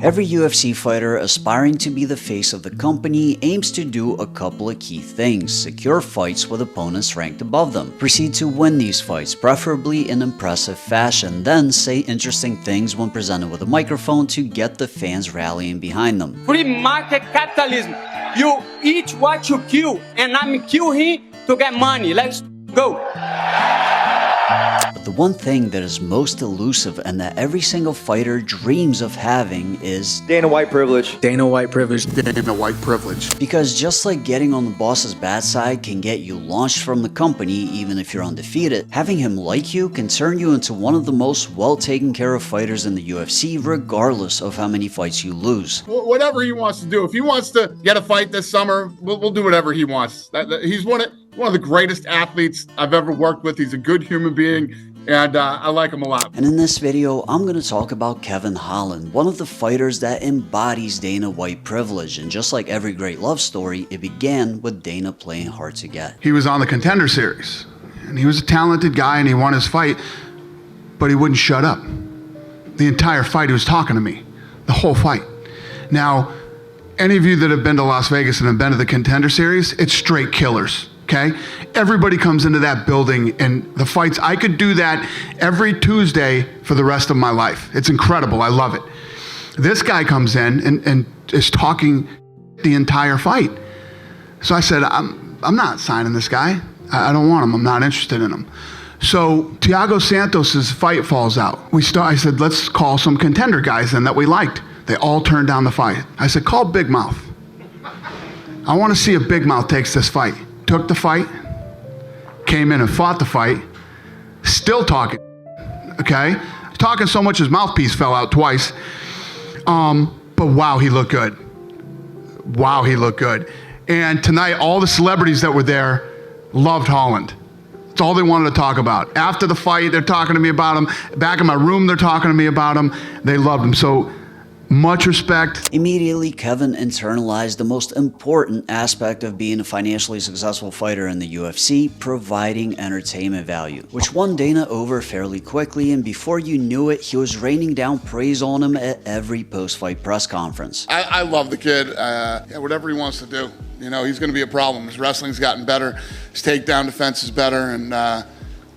Every UFC fighter aspiring to be the face of the company aims to do a couple of key things: secure fights with opponents ranked above them, proceed to win these fights, preferably in impressive fashion, then say interesting things when presented with a microphone to get the fans rallying behind them. Free market capitalism. You eat what you kill, and I'm kill him to get money. Let's go. But the one thing that is most elusive and that every single fighter dreams of having is Dana White privilege. Dana White privilege. Dana White privilege. Because just like getting on the boss's bad side can get you launched from the company even if you're undefeated, having him like you can turn you into one of the most well taken care of fighters in the UFC regardless of how many fights you lose. Whatever he wants to do. If he wants to get a fight this summer, we'll do whatever he wants. He's one of the greatest athletes I've ever worked with. He's a good human being, and I like him a lot. And in this video, I'm going to talk about Kevin Holland, one of the fighters that embodies Dana White privilege. And just like every great love story, it began with Dana playing hard to get. He was on the Contender Series, and he was a talented guy, and he won his fight, but he wouldn't shut up. The entire fight, he was talking to me, the whole fight. Now, any of you that have been to Las Vegas and have been to the Contender Series, it's straight killers. Okay? Everybody comes into that building, and the fights, I could do that every Tuesday for the rest of my life. It's incredible. I love it. This guy comes in and is talking the entire fight. So I said, I'm not signing this guy. I don't want him. I'm not interested in him. So Thiago Santos' fight falls out. I said, let's call some contender guys in that we liked. They all turned down the fight. I said, call Big Mouth. I want to see if Big Mouth takes this fight. Took the fight, came in and fought the fight, still talking, okay? Talking so much his mouthpiece fell out twice. But wow, he looked good. Wow, he looked good. And tonight, all the celebrities that were there loved Holland. It's all they wanted to talk about. After the fight, they're talking to me about him. Back in my room, they're talking to me about him. They loved him. So much respect. Immediately, Kevin internalized the most important aspect of being a financially successful fighter in the UFC, providing entertainment value, which won Dana over fairly quickly, and before you knew it, he was raining down praise on him at every post-fight press conference. I love the kid. Whatever he wants to do. You know, he's going to be a problem. His wrestling's gotten better. His takedown defense is better, and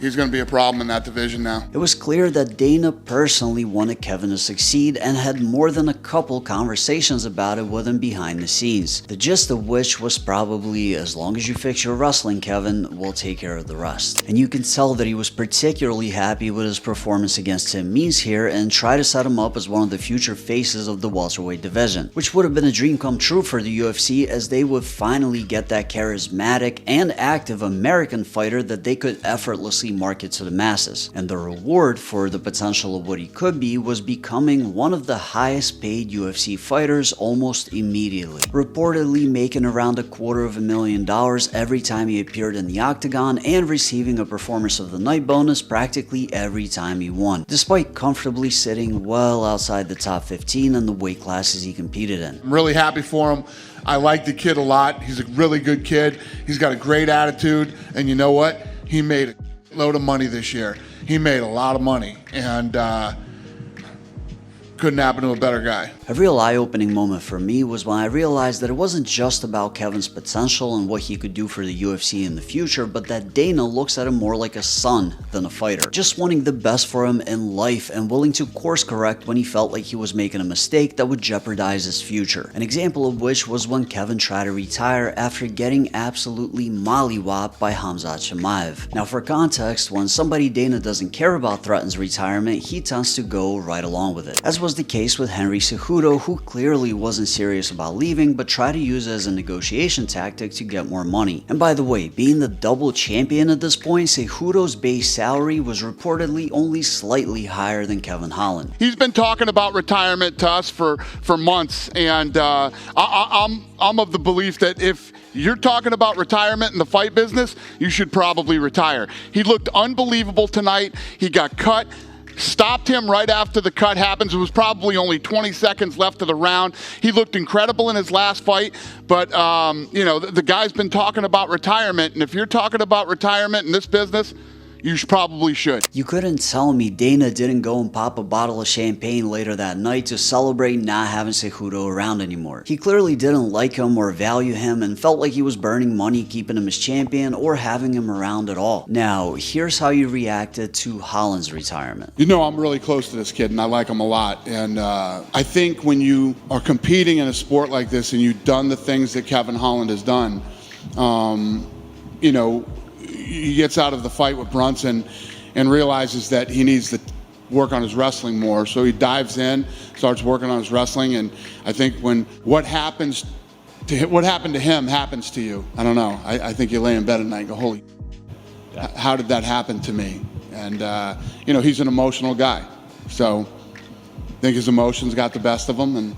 he's going to be a problem in that division now. It was clear that Dana personally wanted Kevin to succeed and had more than a couple conversations about it with him behind the scenes. The gist of which was probably, as long as you fix your wrestling, Kevin, we'll take care of the rest. And you can tell that he was particularly happy with his performance against Tim Means here and tried to set him up as one of the future faces of the welterweight division, which would have been a dream come true for the UFC, as they would finally get that charismatic and active American fighter that they could effortlessly market to the masses. And the reward for the potential of what he could be was becoming one of the highest paid UFC fighters almost immediately, reportedly making around $250,000 every time he appeared in the octagon and receiving a performance of the night bonus practically every time he won, despite comfortably sitting well outside the top 15 in the weight classes he competed in. I'm really happy for him. I like the kid a lot. He's a really good kid. He's got a great attitude, and you know what? He made a load of money this year. He made a lot of money, and couldn't happen to a better guy. A real eye-opening moment for me was when I realized that it wasn't just about Kevin's potential and what he could do for the UFC in the future, but that Dana looks at him more like a son than a fighter, just wanting the best for him in life and willing to course correct when he felt like he was making a mistake that would jeopardize his future. An example of which was when Kevin tried to retire after getting absolutely mollywopped by Khamzat Chimaev. Now for context, when somebody Dana doesn't care about threatens retirement, he tends to go right along with it, as was the case with Henry Cejudo, who clearly wasn't serious about leaving but tried to use it as a negotiation tactic to get more money. And by the way, being the double champion at this point, Cejudo's base salary was reportedly only slightly higher than Kevin Holland. He's been talking about retirement to us for months, and I'm of the belief that if you're talking about retirement in the fight business, you should probably retire. He looked unbelievable tonight. He got cut. Stopped him right after the cut happens. It was probably only 20 seconds left of the round. He looked incredible in his last fight, but you know, the guy's been talking about retirement, and if you're talking about retirement in this business, you probably should. You couldn't tell me Dana didn't go and pop a bottle of champagne later that night to celebrate not having Cejudo around anymore. He clearly didn't like him or value him and felt like he was burning money keeping him as champion or having him around at all. Now, here's how you reacted to Holland's retirement. You know, I'm really close to this kid and I like him a lot. And I think when you are competing in a sport like this and you've done the things that Kevin Holland has done, you know, he gets out of the fight with Brunson and realizes that he needs to work on his wrestling more. So he dives in, starts working on his wrestling, and I think when what happened to him happens to you, I don't know. I think you lay in bed at night and go, holy, how did that happen to me? And you know, he's an emotional guy, so I think his emotions got the best of him, and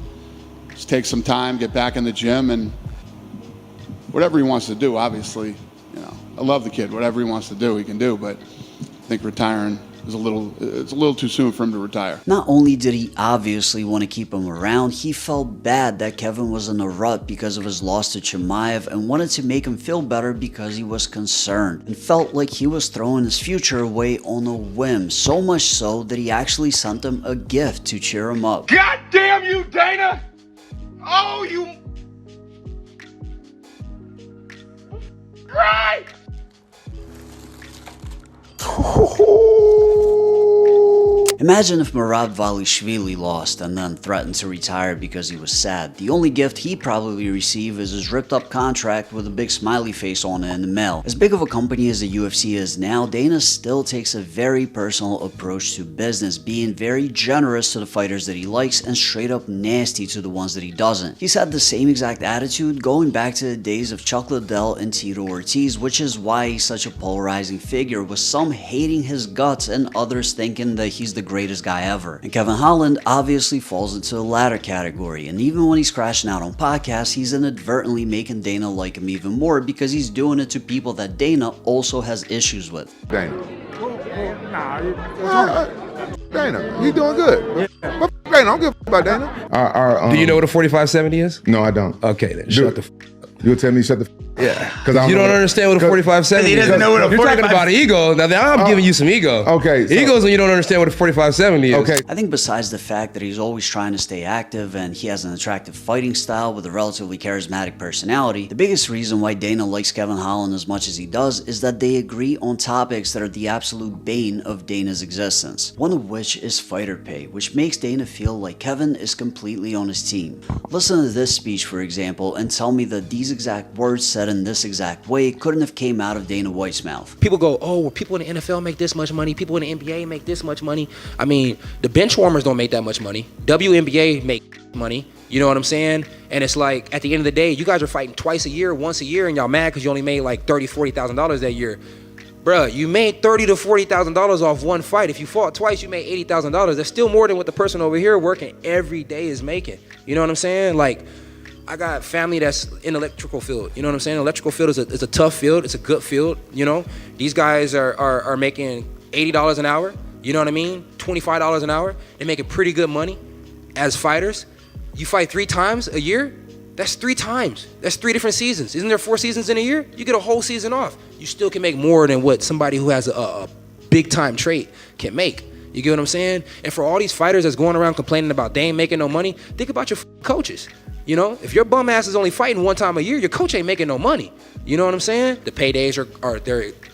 just take some time, get back in the gym, and whatever he wants to do, obviously. You know, I love the kid. Whatever he wants to do, he can do. But I think retiring is it's a little too soon for him to retire. Not only did he obviously want to keep him around, he felt bad that Kevin was in a rut because of his loss to Chimaev and wanted to make him feel better because he was concerned and felt like he was throwing his future away on a whim, so much so that he actually sent him a gift to cheer him up. God damn you, Dana! Oh, you... Right! Imagine if Murad Valishvili lost and then threatened to retire because he was sad. The only gift he probably received is his ripped up contract with a big smiley face on it in the mail. As big of a company as the UFC is now, Dana still takes a very personal approach to business, being very generous to the fighters that he likes and straight up nasty to the ones that he doesn't. He's had the same exact attitude going back to the days of Chuck Liddell and Tito Ortiz, which is why he's such a polarizing figure, with some hating his guts and others thinking that he's the greatest guy ever. And Kevin Holland obviously falls into the latter category, and even when he's crashing out on podcasts, he's inadvertently making Dana like him even more because he's doing it to people that Dana also has issues with. Dana. Dana, he doing good. Dana, I don't give a about Dana. Do you know what a 4570 is? No, I don't. Okay, then shut the You'll tell me shut the yeah. Because you don't understand what a 4570 is. He doesn't know what a You're talking about ego. Now I'm giving you some ego. Okay. So, Ego's when you don't understand what a 4570 is. Okay. I think besides the fact that he's always trying to stay active and he has an attractive fighting style with a relatively charismatic personality, the biggest reason why Dana likes Kevin Holland as much as he does is that they agree on topics that are the absolute bane of Dana's existence. One of which is fighter pay, which makes Dana feel like Kevin is completely on his team. Listen to this speech, for example, and tell me that these exact words said in this exact way couldn't have came out of Dana White's mouth. People go, oh, well, people in the NFL make this much money. People in the NBA make this much money. I mean, the bench warmers don't make that much money. WNBA make money. You know what I'm saying? And it's like, at the end of the day, you guys are fighting twice a year, once a year, and y'all mad because you only made like $30,000, $40,000 that year. Bruh, you made $30,000 to $40,000 off one fight. If you fought twice, you made $80,000. That's still more than what the person over here working every day is making. You know what I'm saying? Like, I got family that's in the electrical field. You know what I'm saying? Electrical field is a tough field. It's a good field. You know, these guys are making $80 an hour. You know what I mean? $25 an hour. They're making pretty good money as fighters. You fight 3 times a year. That's 3 times. That's 3 different seasons. Isn't there 4 seasons in a year? You get a whole season off. You still can make more than what somebody who has a big time trait can make. You get what I'm saying? And for all these fighters that's going around complaining about they ain't making no money, think about your coaches. You know, if your bum ass is only fighting 1 time a year, your coach ain't making no money. You know what I'm saying? The paydays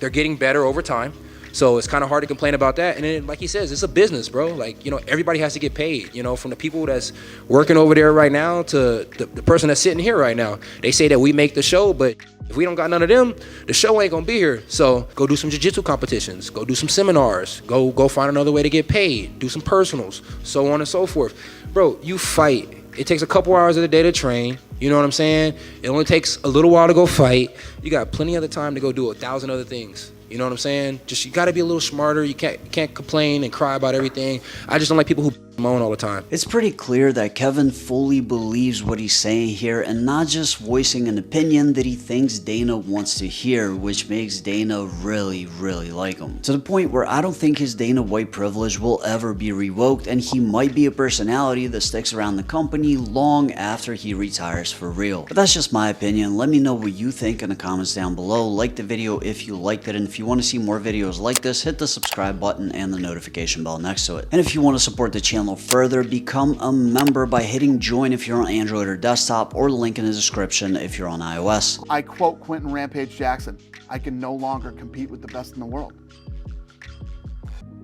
they're getting better over time. So it's kind of hard to complain about that. And then, like he says, it's a business, bro. Like, you know, everybody has to get paid, you know, from the people that's working over there right now to the person that's sitting here right now. They say that we make the show, but if we don't got none of them, the show ain't gonna be here. So go do some jiu-jitsu competitions, go do some seminars, go find another way to get paid, do some personals, so on and so forth. Bro, you fight. It takes a couple hours of the day to train. You know what I'm saying? It only takes a little while to go fight. You got plenty of the time to go do 1,000 other things. You know what I'm saying? Just, you gotta be a little smarter. You can't complain and cry about everything. I just don't like people who moan all the time. It's pretty clear that Kevin fully believes what he's saying here and not just voicing an opinion that he thinks Dana wants to hear, which makes Dana really, really like him. To the point where I don't think his Dana White privilege will ever be revoked, and he might be a personality that sticks around the company long after he retires for real. But that's just my opinion. Let me know what you think in the comments down below. Like the video if you liked it, and if if you want to see more videos like this, hit the subscribe button and the notification bell next to it. And if you want to support the channel further, become a member by hitting join if you're on Android or desktop, or the link in the description if you're on iOS. I quote Quentin Rampage Jackson, "I can no longer compete with the best in the world."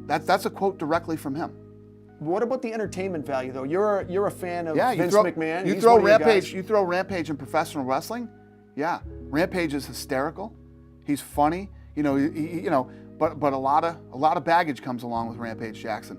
That's a quote directly from him. What about the entertainment value, though? You're a fan of Yeah, Vince McMahon. You He's throw one of your Rampage. guys. You throw Rampage in professional wrestling. Yeah, Rampage is hysterical. He's funny. But a lot of baggage comes along with Rampage Jackson.